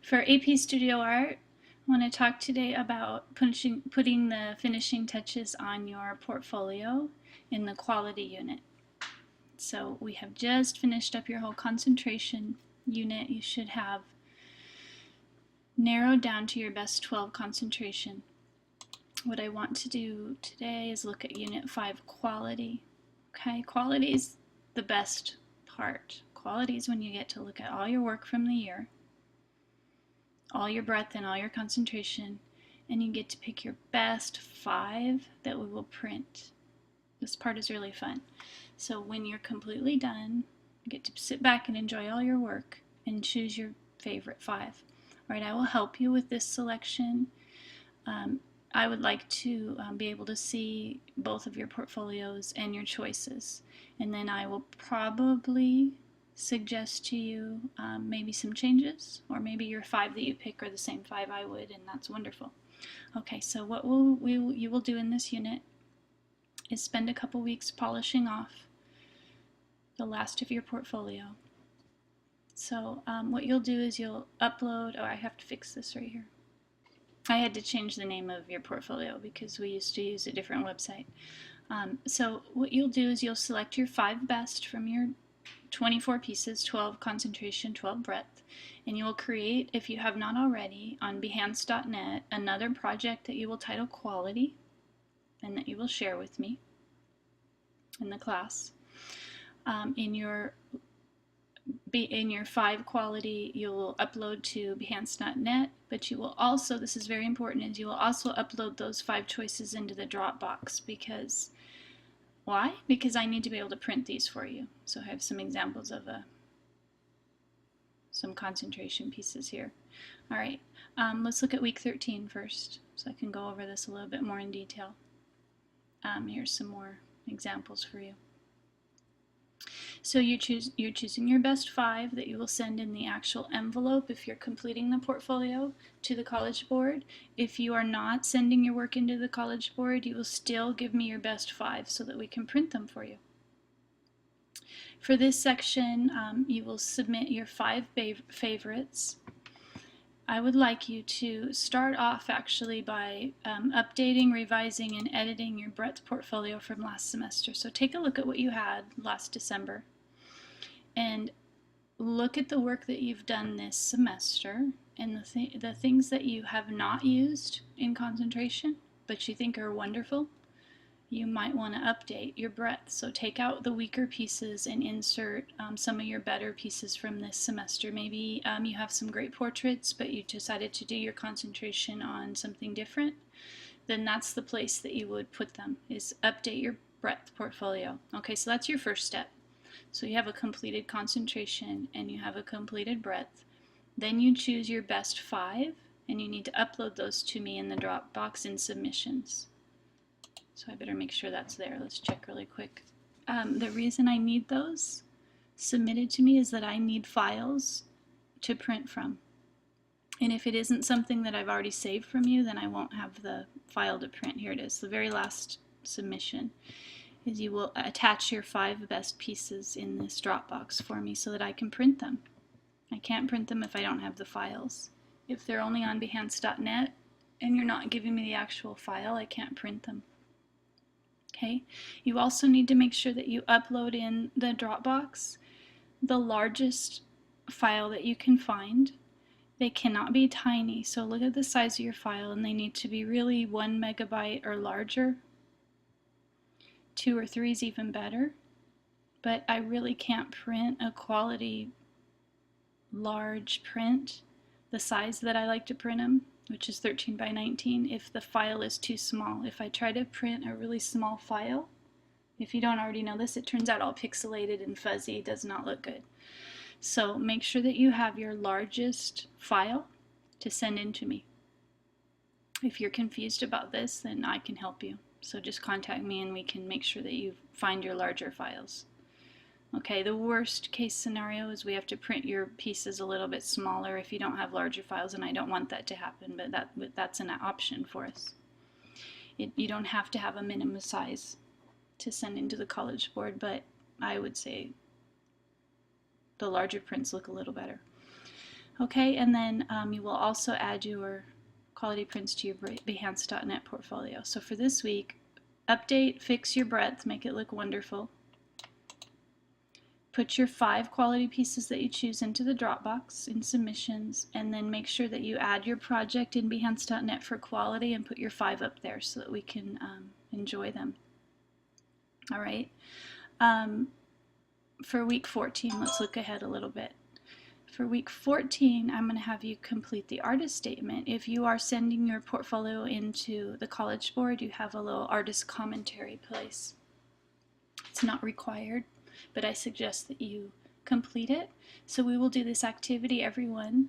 For AP Studio Art, I want to talk today about putting the finishing touches on your portfolio in the quality unit. So we have just finished up your whole concentration unit. You should have narrowed down to your best 12 concentration. What I want to do today is look at Unit 5 quality. Okay, quality is the best part. Quality is when you get to look at all your work from the year, all your breadth and all your concentration, and you get to pick your best 5 that we will print. This part is really fun. So when you're completely done, you get to sit back and enjoy all your work and choose your favorite 5. All right, I will help you with this selection. I would like to be able to see both of your portfolios and your choices, and then I will probably suggest to you maybe some changes, or maybe your 5 that you pick are the same 5 I would, and that's wonderful. Okay, so what you will do in this unit is spend a couple weeks polishing off the last of your portfolio. So what you'll do is you'll upload, oh, I have to fix this right here. I had to change the name of your portfolio because we used to use a different website. So what you'll do is you'll select your 5 best from your 24 pieces, 12 concentration, 12 breadth, and you will create, if you have not already, on Behance.net another project that you will title Quality and that you will share with me in the class. In your 5 quality, you will upload to Behance.net, but you will also, this is very important, is you will also upload those 5 choices into the Dropbox. Because why? Because I need to be able to print these for you. So I have some examples of some concentration pieces here. All right, let's look at week 13 first, so I can go over this a little bit more in detail. Here's some more examples for you. So you're choosing your best 5 that you will send in the actual envelope if you're completing the portfolio to the College Board. If you are not sending your work into the College Board, you will still give me your best 5 so that we can print them for you. For this section, you will submit your 5 favorites. I would like you to start off actually by updating, revising, and editing your breadth portfolio from last semester. So take a look at what you had last December and look at the work that you've done this semester and the things that you have not used in concentration but you think are wonderful. You might want to update your breadth. So take out the weaker pieces and insert some of your better pieces from this semester. Maybe you have some great portraits, but you decided to do your concentration on something different. Then that's the place that you would put them, is update your breadth portfolio. Okay, so that's your first step. So you have a completed concentration and you have a completed breadth. Then you choose your best 5 and you need to upload those to me in the Dropbox in submissions. So I better make sure that's there. Let's check really quick. The reason I need those submitted to me is that I need files to print from. And if it isn't something that I've already saved from you, then I won't have the file to print. Here it is. The very last submission is you will attach your 5 best pieces in this Dropbox for me so that I can print them. I can't print them if I don't have the files. If they're only on Behance.net and you're not giving me the actual file, I can't print them. Okay, you also need to make sure that you upload in the Dropbox the largest file that you can find. They cannot be tiny, so look at the size of your file and they need to be really 1 megabyte or larger. 2 or 3 is even better, but I really can't print a quality large print the size that I like to print them, which is 13 by 19, if the file is too small. If I try to print a really small file, if you don't already know this, it turns out all pixelated and fuzzy, does not look good. So make sure that you have your largest file to send in to me. If you're confused about this, then I can help you. So just contact me and we can make sure that you find your larger files. Okay, the worst case scenario is we have to print your pieces a little bit smaller if you don't have larger files, and I don't want that to happen, but that's an option for us. You don't have to have a minimum size to send into the College Board, but I would say the larger prints look a little better. Okay, and then you will also add your quality prints to your Behance.net portfolio. So for this week, update, fix your breadth, make it look wonderful. Put your 5 quality pieces that you choose into the Dropbox in submissions, and then make sure that you add your project in Behance.net for quality and put your 5 up there so that we can enjoy them. All right. For week 14, let's look ahead a little bit. For week 14, I'm going to have you complete the artist statement. If you are sending your portfolio into the College Board, you have a little artist commentary place. It's not required, but I suggest that you complete it. So we will do this activity, everyone,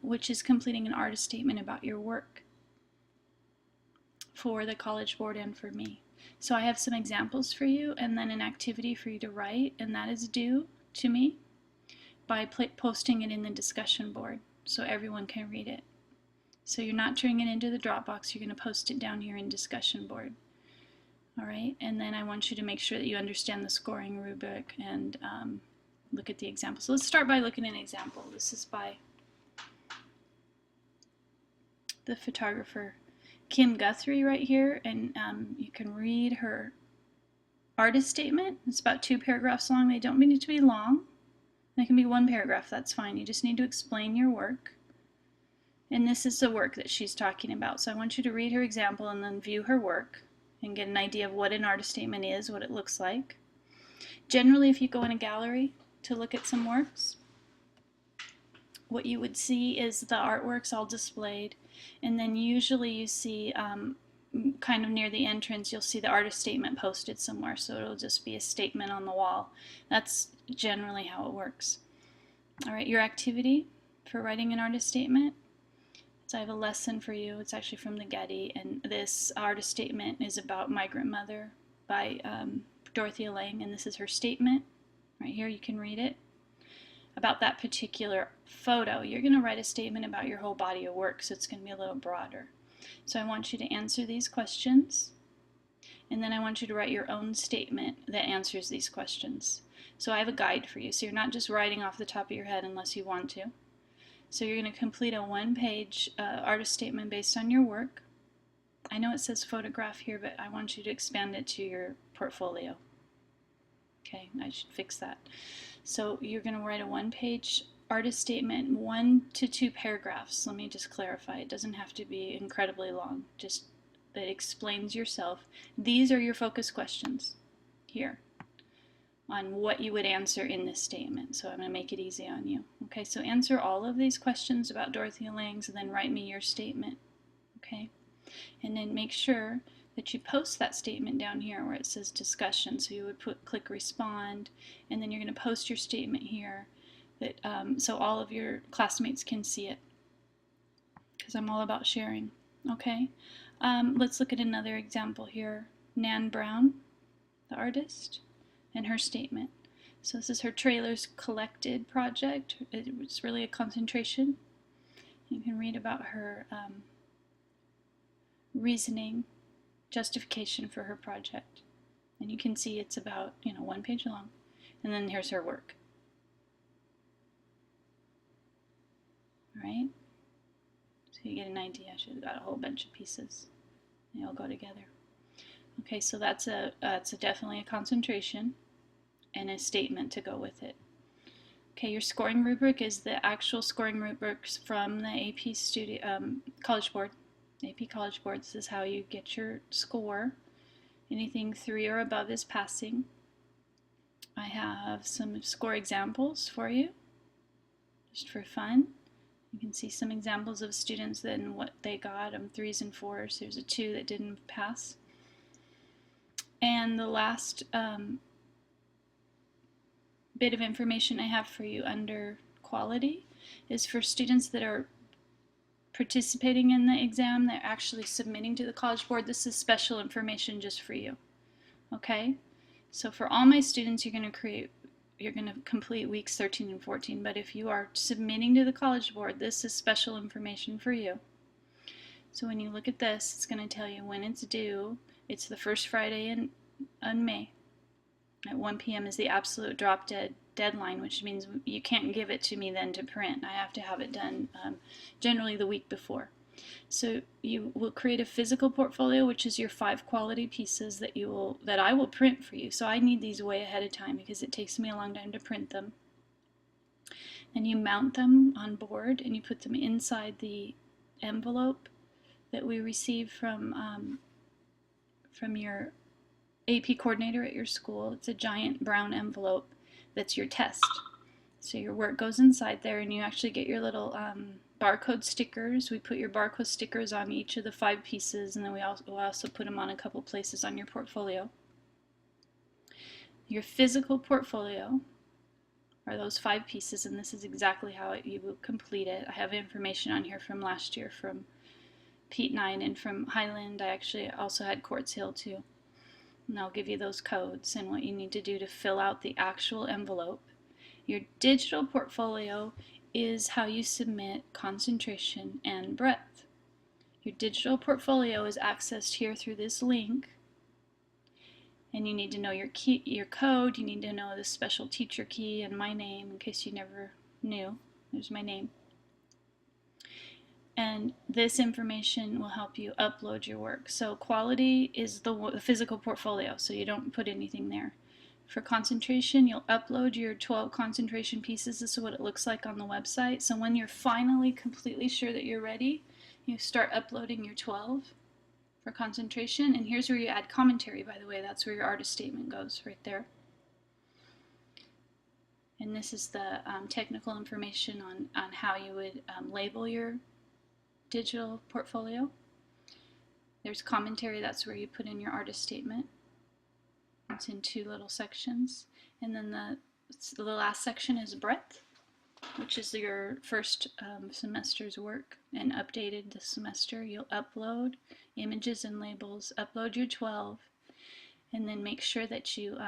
which is completing an artist statement about your work for the College Board and for me. So I have some examples for you and then an activity for you to write, and that is due to me by posting it in the discussion board so everyone can read it. So you're not turning it into the Dropbox, you're going to post it down here in discussion board. All right, and then I want you to make sure that you understand the scoring rubric and look at the example. So let's start by looking at an example. This is by the photographer Kim Guthrie right here, and you can read her artist statement. It's about 2 paragraphs long. They don't need to be long. They can be 1 paragraph, that's fine. You just need to explain your work. And this is the work that she's talking about. So I want you to read her example and then view her work and get an idea of what an artist statement is, what it looks like. Generally, if you go in a gallery to look at some works, what you would see is the artworks all displayed, and then usually you see kind of near the entrance, you'll see the artist statement posted somewhere, so it'll just be a statement on the wall. That's generally how it works. All right, your activity for writing an artist statement. So I have a lesson for you. It's actually from the Getty, and this artist statement is about Migrant Mother by Dorothea Lange, and this is her statement. Right here, you can read it. About that particular photo, you're going to write a statement about your whole body of work, so it's going to be a little broader. So I want you to answer these questions, and then I want you to write your own statement that answers these questions. So I have a guide for you, so you're not just writing off the top of your head unless you want to. So you're going to complete a 1-page artist statement based on your work. I know it says photograph here, but I want you to expand it to your portfolio. Okay, I should fix that. So you're going to write a 1-page artist statement, 1 to 2 paragraphs. Let me just clarify. It doesn't have to be incredibly long, just that explains yourself. These are your focus questions here on what you would answer in this statement. So I'm going to make it easy on you. Okay, so answer all of these questions about Dorothea Lange's and then write me your statement. Okay, and then make sure that you post that statement down here where it says discussion. So you would click respond, and then you're going to post your statement here that so all of your classmates can see it, because I'm all about sharing. Okay, let's look at another example here. Nan Brown, the artist, and her statement. So this is her Trailers Collected project. It's really a concentration. You can read about her reasoning, justification for her project. And you can see it's about 1 page long. And then here's her work. All right? So you get an idea. She's got a whole bunch of pieces. They all go together. Okay, so that's definitely a concentration and a statement to go with it. Okay, your scoring rubric is the actual scoring rubrics from the AP College Board. AP College Board, this is how you get your score. Anything 3 or above is passing. I have some score examples for you, just for fun. You can see some examples of students and what they got, 3s and 4s. There's a 2 that didn't pass. And the last bit of information I have for you under quality is for students that are participating in the exam, they're actually submitting to the College Board. This is special information just for you. Okay? So for all my students, you're going to complete weeks 13 and 14, but if you are submitting to the College Board, this is special information for you. So when you look at this, it's going to tell you when it's due. It's the first Friday in May. At 1 p.m. is the absolute drop dead deadline, which means you can't give it to me then to print. I have to have it done generally the week before. So you will create a physical portfolio, which is your 5 quality pieces that I will print for you. So I need these way ahead of time because it takes me a long time to print them. And you mount them on board and you put them inside the envelope that we receive from your AP coordinator at your school. It's a giant brown envelope that's your test. So your work goes inside there and you actually get your little barcode stickers. We put your barcode stickers on each of the 5 pieces, and then we'll also put them on a couple places on your portfolio. Your physical portfolio are those 5 pieces, and this is exactly how you will complete it. I have information on here from last year from Pete Knight and from Highland. I actually also had Quartz Hill too. And I'll give you those codes and what you need to do to fill out the actual envelope. Your digital portfolio is how you submit concentration and breadth. Your digital portfolio is accessed here through this link, and you need to know your code. You need to know the special teacher key and my name in case you never knew. There's my name. And this information will help you upload your work. So quality is the physical portfolio, so you don't put anything there. For concentration, you'll upload your 12 concentration pieces. This is what it looks like on the website. So when you're finally completely sure that you're ready, you start uploading your 12 for concentration. And here's where you add commentary, by the way. That's where your artist statement goes, right there. And this is the technical information on how you would label your digital portfolio. There's commentary. That's where you put in your artist statement. It's in 2 little sections. And then the last section is breadth, which is your first semester's work and updated this semester. You'll upload images and labels, upload your 12, and then make sure that you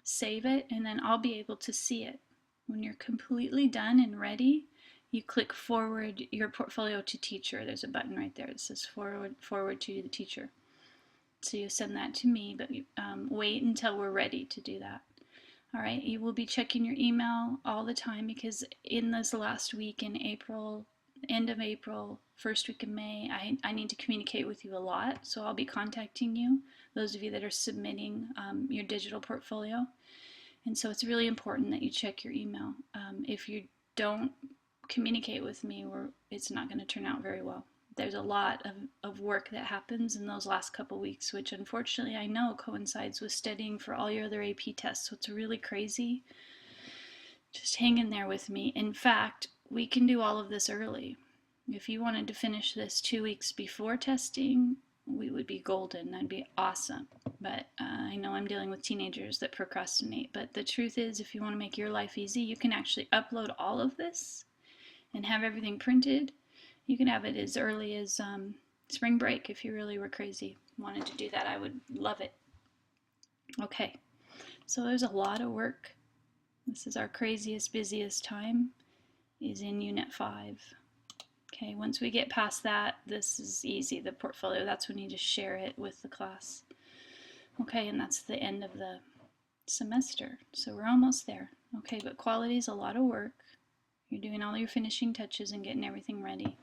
save it, and then I'll be able to see it. When you're completely done and ready, you click forward your portfolio to teacher. There's a button right there that says forward to the teacher. So you send that to me, but wait until we're ready to do that. All right, you will be checking your email all the time because in this last week in April, end of April, first week of May, I need to communicate with you a lot. So I'll be contacting you, those of you that are submitting your digital portfolio. And so it's really important that you check your email. If you don't communicate with me, it's not going to turn out very well. There's a lot of work that happens in those last couple weeks, which unfortunately I know coincides with studying for all your other AP tests. So it's really crazy. Just hang in there with me. In fact, we can do all of this early. If you wanted to finish this 2 weeks before testing, we would be golden. That'd be awesome. But I know I'm dealing with teenagers that procrastinate. But the truth is, if you want to make your life easy, you can actually upload all of this and have everything printed. You can have it as early as spring break if you really were crazy. Wanted to do that, I would love it. Okay, so there's a lot of work. This is our craziest, busiest time, is in Unit 5. Okay, once we get past that, this is easy, the portfolio. That's when you just share it with the class. Okay, and that's the end of the semester. So we're almost there. Okay, but quality is a lot of work. You're doing all your finishing touches and getting everything ready.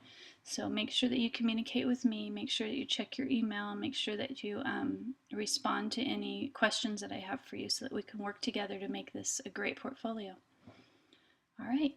So make sure that you communicate with me, make sure that you check your email, and make sure that you respond to any questions that I have for you so that we can work together to make this a great portfolio. All right.